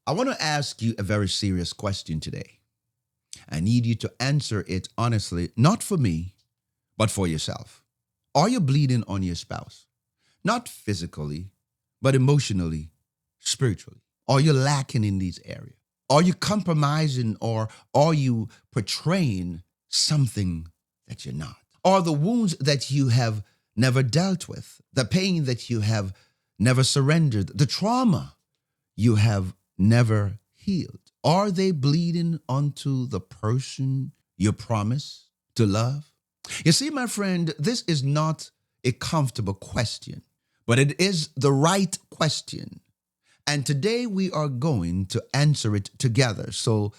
I want to ask you a very serious question today. I need you to answer it honestly, not for me, but for yourself. Are you bleeding on your spouse? Not physically, but emotionally, spiritually. Are you lacking in these areas? Are you compromising or are you portraying something that you're not? Are the wounds that you have never dealt with, the pain that you have never surrendered, the trauma you have never healed, are they bleeding onto the person you promise to love? You see, my friend, this is not a comfortable question, but it is the right question. And today we are going to answer it together. So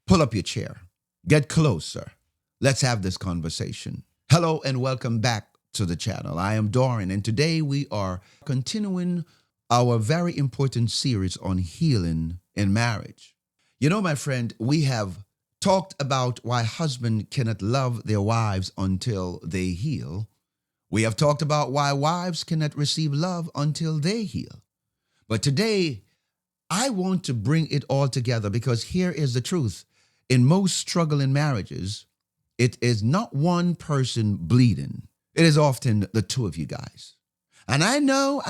pull up your chair, get closer. Let's have this conversation. Hello and welcome back to the channel. I am Dorian, and today we are continuing our very important series on healing in marriage. You know, my friend, we have talked about why husbands cannot love their wives until they heal. We have talked about why wives cannot receive love until they heal. But today, I want to bring it all together because here is the truth. In most struggling marriages, it is not one person bleeding. It is often the two of you guys. And I know,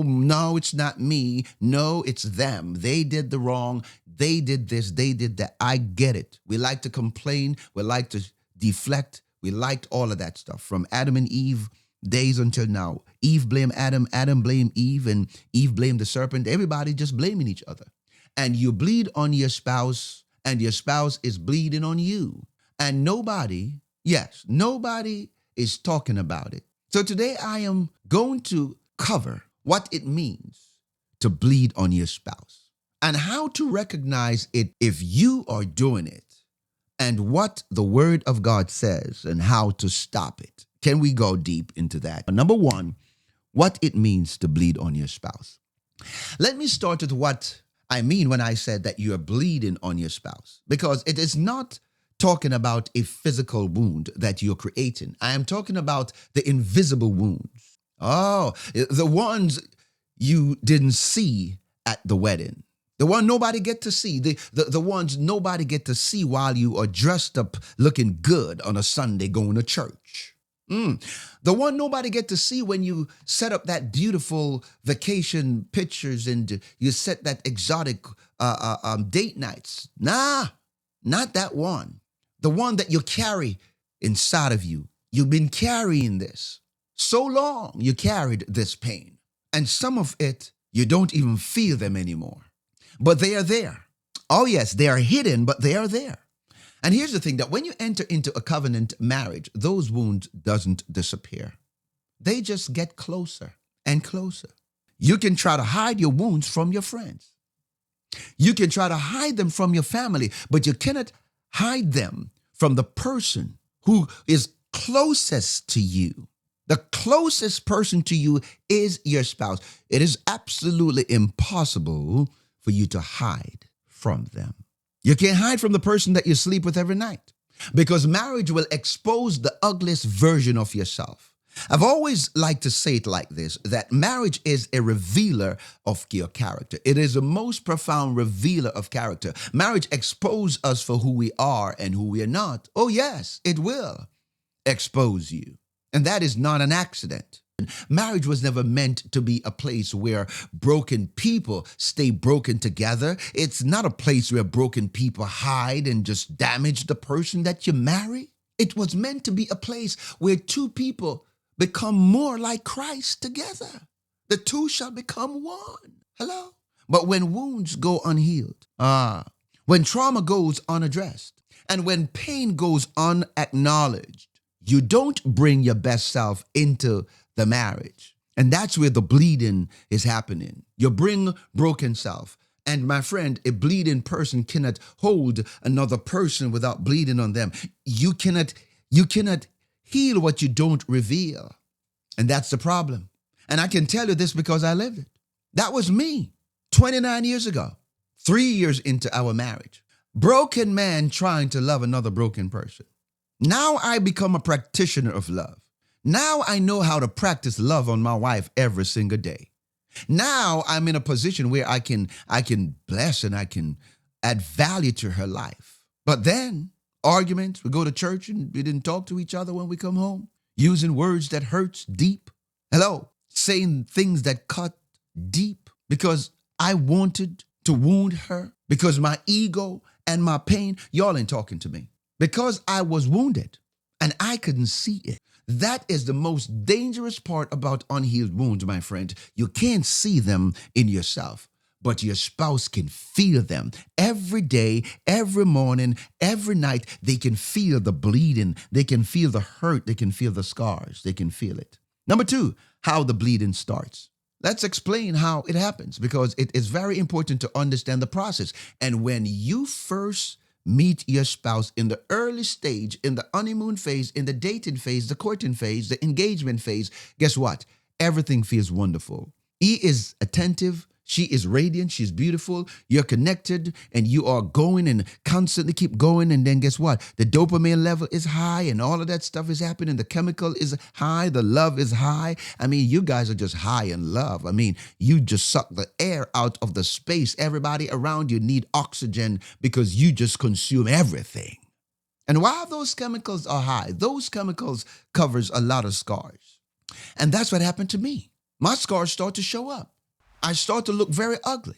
no, it's not me. No, it's them. They did the wrong. They did this. They did that. I get it. We like to complain. We like to deflect. We liked all of that stuff from Adam and Eve days until now. Eve blamed Adam. Adam blamed Eve, and Eve blamed the serpent. Everybody just blaming each other. And you bleed on your spouse, and your spouse is bleeding on you. And nobody is talking about it. So today I am going to cover what it means to bleed on your spouse and how to recognize it if you are doing it and what the word of God says and how to stop it. Can we go deep into that? Number one, what it means to bleed on your spouse. Let me start with what I mean when I said that you are bleeding on your spouse, because it is not talking about a physical wound that you're creating. I am talking about the invisible wounds. Oh, the ones you didn't see at the wedding. The one nobody get to see. The ones nobody get to see while you are dressed up looking good on a Sunday going to church. The one nobody get to see when you set up that beautiful vacation pictures and you set that exotic date nights. Nah, not that one. The one that you carry inside of you. You've been carrying this so long. You carried this pain. And some of it, you don't even feel them anymore. But they are there. Oh yes, they are hidden, but they are there. And here's the thing, that when you enter into a covenant marriage, those wounds doesn't disappear. They just get closer and closer. You can try to hide your wounds from your friends. You can try to hide them from your family, but you cannot hide them from the person who is closest to you. The closest person to you is your spouse. It is absolutely impossible for you to hide from them. You can't hide from the person that you sleep with every night, because marriage will expose the ugliest version of yourself. I've always liked to say it like this, that marriage is a revealer of your character. It is the most profound revealer of character. Marriage exposes us for who we are and who we are not. Oh yes, it will expose you. And that is not an accident. Marriage was never meant to be a place where broken people stay broken together. It's not a place where broken people hide and just damage the person that you marry. It was meant to be a place where two people become more like Christ together. The two shall become one. Hello? But when wounds go unhealed, when trauma goes unaddressed, and when pain goes unacknowledged, you don't bring your best self into the marriage. And that's where the bleeding is happening. You bring broken self. And my friend, a bleeding person cannot hold another person without bleeding on them. You cannot heal what you don't reveal. And that's the problem. And I can tell you this because I lived it. That was me 29 years ago, 3 years into our marriage. Broken man trying to love another broken person. Now I become a practitioner of love. Now I know how to practice love on my wife every single day. Now I'm in a position where I can bless and I can add value to her life. But then arguments, we go to church and we didn't talk to each other when we come home, using words that hurts deep. Hello, saying things that cut deep because I wanted to wound her because my ego and my pain, y'all ain't talking to me. Because I was wounded and I couldn't see it. That is the most dangerous part about unhealed wounds, my friend. You can't see them in yourself, but your spouse can feel them every day, every morning, every night. They can feel the bleeding. They can feel the hurt. They can feel the scars. They can feel it. Number two, how the bleeding starts. Let's explain how it happens because it is very important to understand the process. And when you first meet your spouse in the early stage, in the honeymoon phase, in the dating phase, the courting phase, the engagement phase, guess what? Everything feels wonderful. He is attentive. She is radiant. She's beautiful. You're connected and you are going and constantly keep going. And then guess what? The dopamine level is high and all of that stuff is happening. The chemical is high. The love is high. I mean, you guys are just high in love. I mean, you just suck the air out of the space. Everybody around you need oxygen because you just consume everything. And while those chemicals are high, those chemicals covers a lot of scars. And that's what happened to me. My scars start to show up. I start to look very ugly.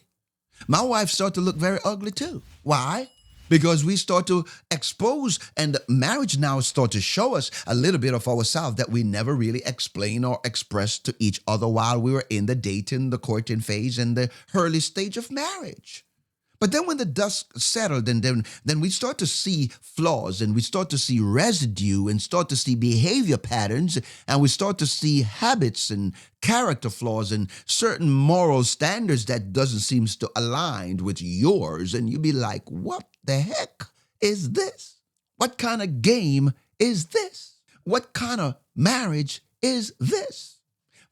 My wife started to look very ugly too. Why? Because we start to expose and marriage now start to show us a little bit of ourselves that we never really explain or express to each other while we were in the dating, the courting phase, and the early stage of marriage. But then when the dust settled and then we start to see flaws and we start to see residue and start to see behavior patterns and we start to see habits and character flaws and certain moral standards that doesn't seem to align with yours. And you be like, what the heck is this? What kind of game is this? What kind of marriage is this?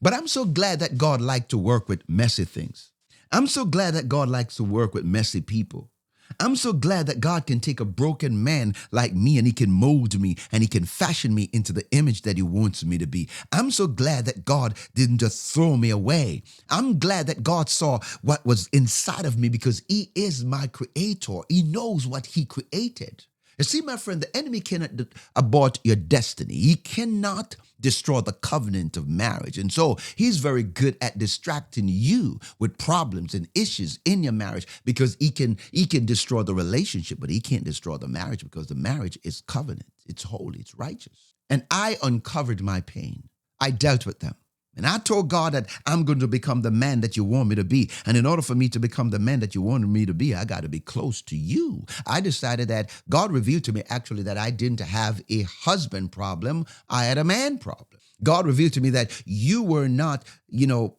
But I'm so glad that God liked to work with messy things. I'm so glad that God likes to work with messy people. I'm so glad that God can take a broken man like me and he can mold me and he can fashion me into the image that he wants me to be. I'm so glad that God didn't just throw me away. I'm glad that God saw what was inside of me because he is my creator. He knows what he created. You see, my friend, the enemy cannot abort your destiny. He cannot destroy the covenant of marriage. And so he's very good at distracting you with problems and issues in your marriage because he can destroy the relationship, but he can't destroy the marriage because the marriage is covenant. It's holy. It's righteous. And I uncovered my pain. I dealt with them. And I told God that I'm going to become the man that you want me to be. And in order for me to become the man that you wanted me to be, I got to be close to you. I decided that God revealed to me actually that I didn't have a husband problem. I had a man problem. God revealed to me that you were not,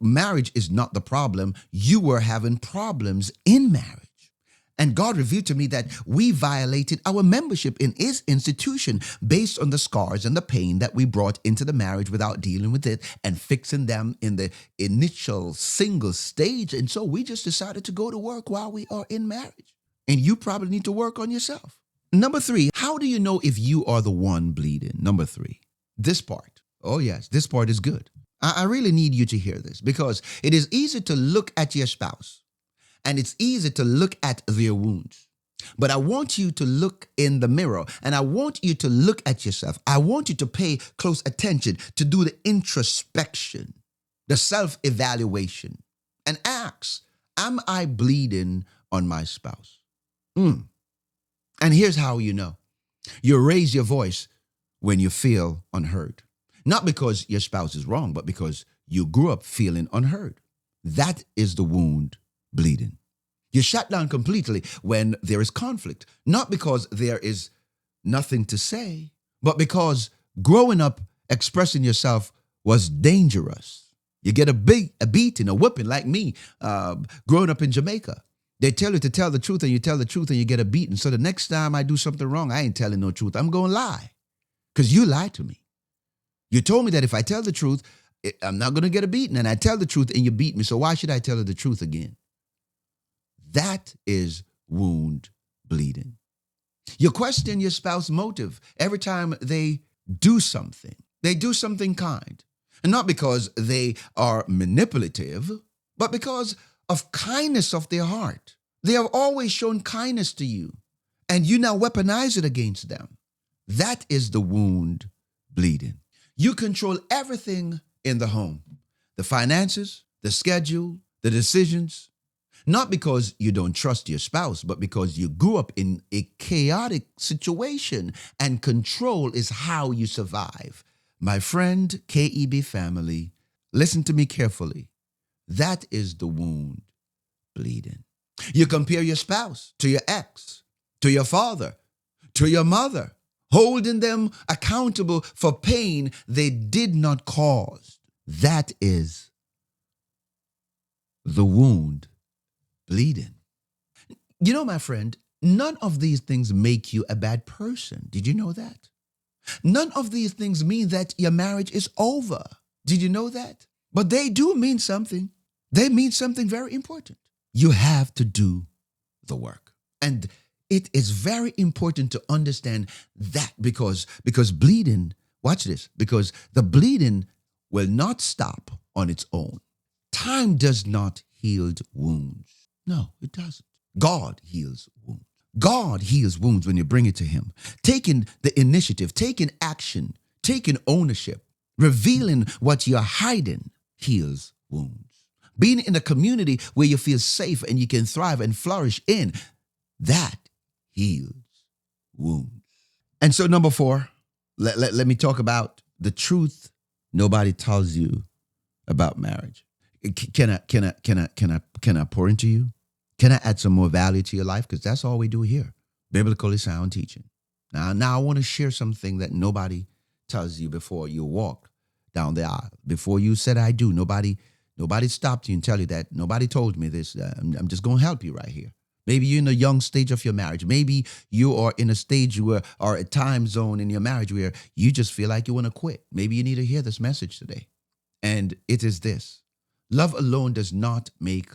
marriage is not the problem. You were having problems in marriage. And God revealed to me that we violated our membership in his institution based on the scars and the pain that we brought into the marriage without dealing with it and fixing them in the initial single stage. And so we just decided to go to work while we are in marriage. And you probably need to work on yourself. Number three, how do you know if you are the one bleeding? Number three, this part. Oh, yes, this part is good. I really need you to hear this because it is easy to look at your spouse. And it's easy to look at their wounds. But I want you to look in the mirror and I want you to look at yourself. I want you to pay close attention, to do the introspection, the self-evaluation, and ask, am I bleeding on my spouse? And here's how you know. You raise your voice when you feel unheard. Not because your spouse is wrong, but because you grew up feeling unheard. That is the wound bleeding. You shut down completely when there is conflict, not because there is nothing to say, but because growing up expressing yourself was dangerous. You get a beating, a whipping like me, growing up in Jamaica. They tell you to tell the truth and you tell the truth and you get a beating. So the next time I do something wrong, I ain't telling no truth. I'm going to lie because you lied to me. You told me that if I tell the truth, I'm not going to get a beating, and I tell the truth and you beat me. So why should I tell her the truth again? That is wound bleeding. You question your spouse's motive every time they do something. They do something kind. And not because they are manipulative, but because of kindness of their heart. They have always shown kindness to you, and you now weaponize it against them. That is the wound bleeding. You control everything in the home, the finances, the schedule, the decisions, not because you don't trust your spouse, but because you grew up in a chaotic situation and control is how you survive. My friend, KEB family, listen to me carefully. That is the wound bleeding. You compare your spouse to your ex, to your father, to your mother, holding them accountable for pain they did not cause. That is the wound bleeding. You know, my friend, none of these things make you a bad person. Did you know that? None of these things mean that your marriage is over. Did you know that? But they do mean something. They mean something very important. You have to do the work. And it is very important to understand that because bleeding, watch this, because the bleeding will not stop on its own. Time does not heal wounds. No, it doesn't. God heals wounds. God heals wounds when you bring it to Him. Taking the initiative, taking action, taking ownership, revealing what you're hiding heals wounds. Being in a community where you feel safe and you can thrive and flourish in, that heals wounds. And so number 4, let me talk about the truth nobody tells you about marriage. Can I pour into you? Can I add some more value to your life? Because that's all we do here. Biblically sound teaching. Now I want to share something that nobody tells you before you walk down the aisle. Before you said I do, nobody stopped you and tell you that. Nobody told me this. I'm just going to help you right here. Maybe you're in a young stage of your marriage. Maybe you are in a stage or a time zone in your marriage where you just feel like you want to quit. Maybe you need to hear this message today. And it is this. Love alone does not make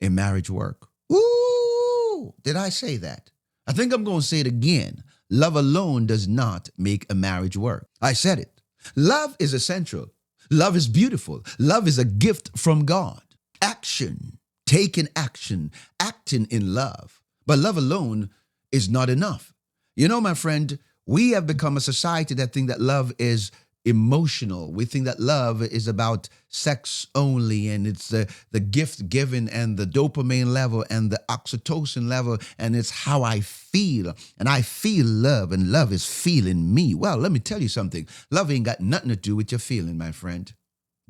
a marriage work. Ooh, did I say that? I think I'm going to say it again. Love alone does not make a marriage work. I said it. Love is essential. Love is beautiful. Love is a gift from God. Action, taking action, acting in love. But love alone is not enough. You know, my friend, we have become a society that think that love is emotional. We think that love is about sex only, and it's the gift given and the dopamine level and the oxytocin level, and it's how I feel. And I feel love, and love is feeling me. Well, let me tell you something. Love ain't got nothing to do with your feeling, my friend.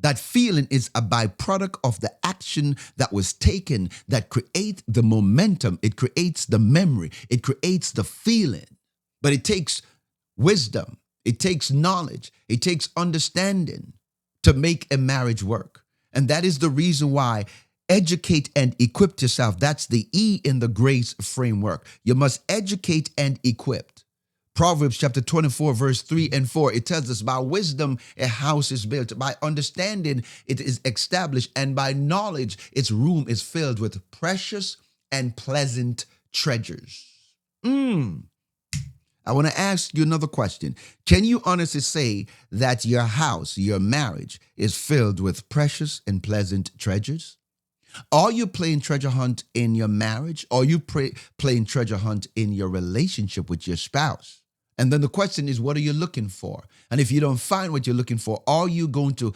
That feeling is a byproduct of the action that was taken that creates the momentum. It creates the memory. It creates the feeling. But it takes wisdom. It takes knowledge. It takes understanding to make a marriage work. And that is the reason why educate and equip yourself. That's the E in the grace framework. You must educate and equip. Proverbs chapter 24, verse 3 and 4, it tells us by wisdom a house is built, by understanding it is established, and by knowledge its room is filled with precious and pleasant treasures. I want to ask you another question. Can you honestly say that your house, your marriage, is filled with precious and pleasant treasures? Are you playing treasure hunt in your marriage? Or are you playing treasure hunt in your relationship with your spouse? And then the question is, what are you looking for? And if you don't find what you're looking for, are you going to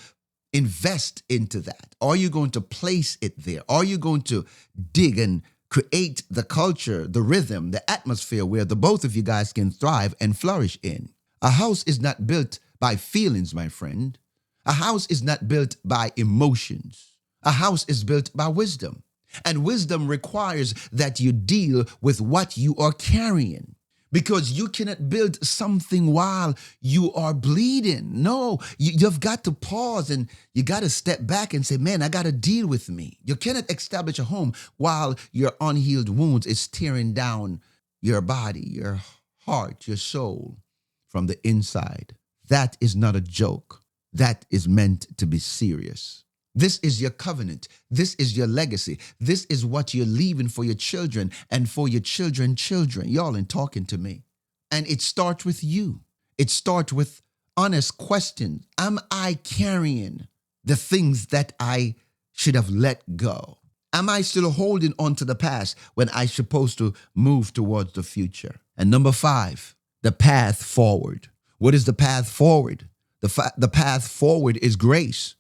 invest into that? Are you going to place it there? Are you going to dig and create the culture, the rhythm, the atmosphere where the both of you guys can thrive and flourish in? A house is not built by feelings, my friend. A house is not built by emotions. A house is built by wisdom. And wisdom requires that you deal with what you are carrying. Because you cannot build something while you are bleeding. No, you've got to pause and you got to step back and say, man, I got to deal with me. You cannot establish a home while your unhealed wounds is tearing down your body, your heart, your soul from the inside. That is not a joke. That is meant to be serious. This is your covenant. This is your legacy. This is what you're leaving for your children and for your children's children. Y'all ain't talking to me. And it starts with you. It starts with honest questions. Am I carrying the things that I should have let go? Am I still holding on to the past when I'm supposed to move towards the future? And number 5, the path forward. What is the path forward? The path forward is grace.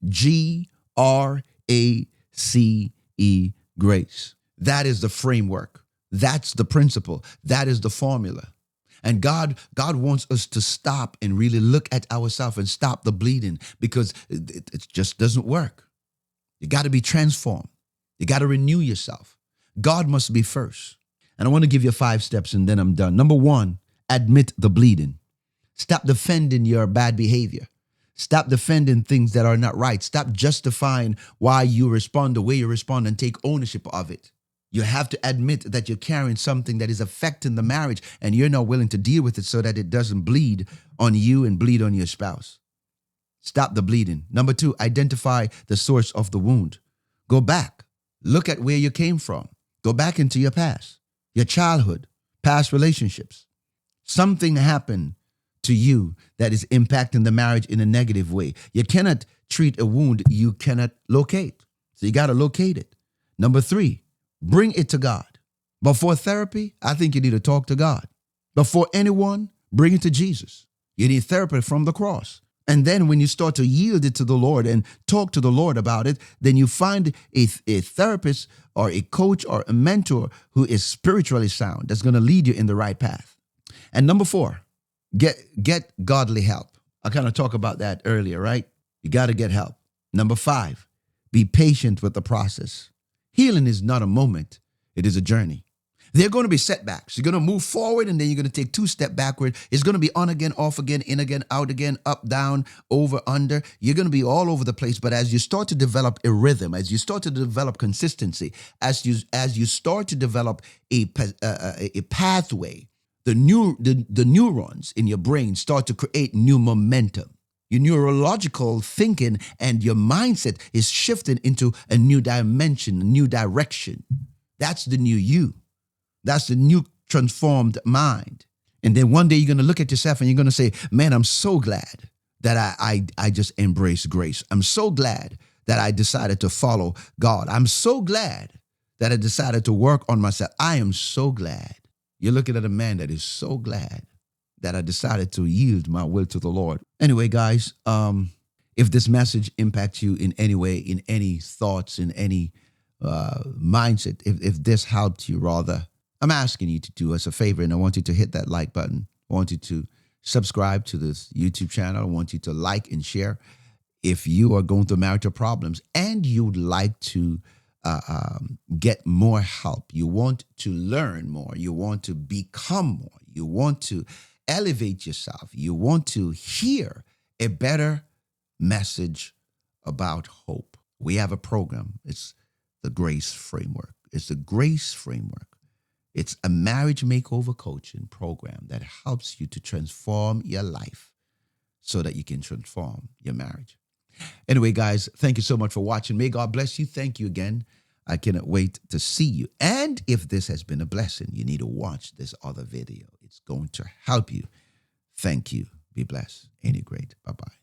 G.R.A.C.E, grace. That is the framework. That's the principle. That is the formula. And God wants us to stop and really look at ourselves and stop the bleeding, because it just doesn't work. You got to be transformed. You got to renew yourself. God must be first. And I want to give you 5 steps and then I'm done. Number 1, admit the bleeding. Stop defending your bad behavior. Stop defending things that are not right. Stop justifying why you respond the way you respond and take ownership of it. You have to admit that you're carrying something that is affecting the marriage and you're not willing to deal with it so that it doesn't bleed on you and bleed on your spouse. Stop the bleeding. Number 2, identify the source of the wound. Go back. Look at where you came from. Go back into your past, your childhood, past relationships. Something happened to you that is impacting the marriage in a negative way. You cannot treat a wound you cannot locate. So you got to locate it. Number 3, bring it to God. Before therapy, I think you need to talk to God. Before anyone, bring it to Jesus. You need therapy from the cross. And then when you start to yield it to the Lord and talk to the Lord about it, then you find a therapist or a coach or a mentor who is spiritually sound, that's going to lead you in the right path. And number 4, get godly help. I kind of talked about that earlier, right? You got to get help. Number 5, be patient with the process. Healing is not a moment. It is a journey. There are going to be setbacks. You're going to move forward and then you're going to take 2 steps backward. It's going to be on again, off again, in again, out again, up, down, over, under. You're going to be all over the place. But as you start to develop a rhythm, as you start to develop consistency, as you start to develop a pathway, the neurons in your brain start to create new momentum. Your neurological thinking and your mindset is shifting into a new dimension, a new direction. That's the new you. That's the new transformed mind. And then one day you're going to look at yourself and you're going to say, man, I'm so glad that I just embraced grace. I'm so glad that I decided to follow God. I'm so glad that I decided to work on myself. I am so glad. You're looking at a man that is so glad that I decided to yield my will to the Lord. Anyway, guys, if this message impacts you in any way, in any thoughts, in any mindset, if this helped you rather, I'm asking you to do us a favor, and I want you to hit that like button. I want you to subscribe to this YouTube channel. I want you to like and share. If you are going through marital problems and you'd like to get more help, you want to learn more, you want to become more, you want to elevate yourself, you want to hear a better message about hope, we have a program. It's the Grace Framework. It's the Grace Framework. It's a marriage makeover coaching program that helps you to transform your life so that you can transform your marriage. Anyway, guys, thank you so much for watching. May God bless you. Thank you again. I cannot wait to see you. And if this has been a blessing, you need to watch this other video. It's going to help you. Thank you. Be blessed. Any great. Bye-bye.